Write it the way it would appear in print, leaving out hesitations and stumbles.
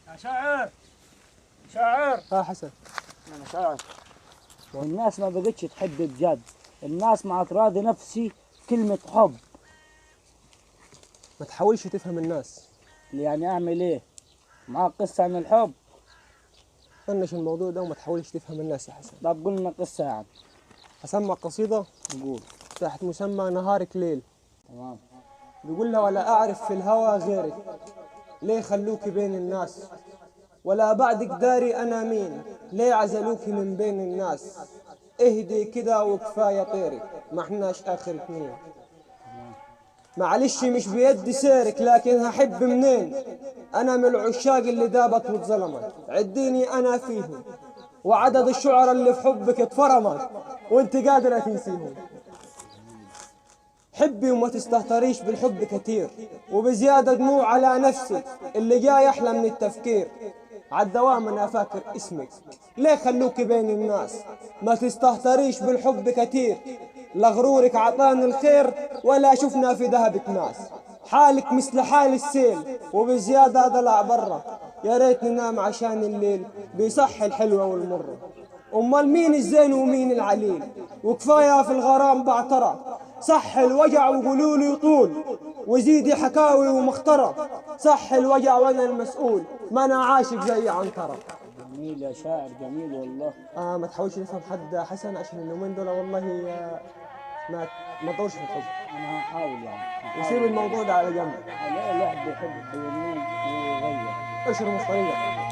يا شاعر شاعر. حسن. انا شاعر. الناس ما بقتش تحب بجد، الناس مع تراضي نفسي كلمة حب. ما تحاولش تفهم الناس. يعني اعمل ايه؟ معاك قصة عن الحب؟ طنش الموضوع ده وما تحاولش تفهم الناس يا حسن. طب قلنا قصة يعني. هسمع قصيدة قول. تحت مسمى نهارك ليل. تمام. بيقول لها: ولا أعرف في الهوى غيرك، ليه خلوك بين الناس؟ ولا بعدك داري أنا مين، ليه عزلوك من بين الناس؟ اهدي كده وكفاية طيرك، ما احناش آخر اتنين. معلش مش بيدي سيرك، لكن هحب منين؟ أنا من العشاق اللي دابت واتظلمت، عديني أنا فيهم، وعدد الشعراء اللي في حبك اتفرمت، وانت قادرة تنسيهم. حبي وما تستهتريش بالحب كتير، وبزيادة دموع على نفسك، اللي جاي أحلى من التفكير. عالدوام أنا فاكر اسمك، ليه خلوك بين الناس؟ ما تستهتريش بالحب كتير، لغرورك عطاني الخير، ولا شفنا في ذهبك ناس. حالك مثل حال السيل، وبزيادة ضلع برا، يا ريت ننام عشان الليل بيصح الحلوة والمرة. أمال مين الزين ومين العليل؟ وكفاية في الغرام بعترة، صح الوجع وقولوا لي طول، وزيدي حكاوي ومخترة. صح الوجع وانا المسؤول، ما انا عاشق زي عنترة. جميل يا شاعر، جميل والله. ما تحاولش تفهم حد حسن، عشان اليومين دول والله ما ما تدورش في الحب، انا هحاول يعني وسيب الموضوع ده على جنب. لا الواحد بيحب حيوانات ويغير. اشرب في طريقك.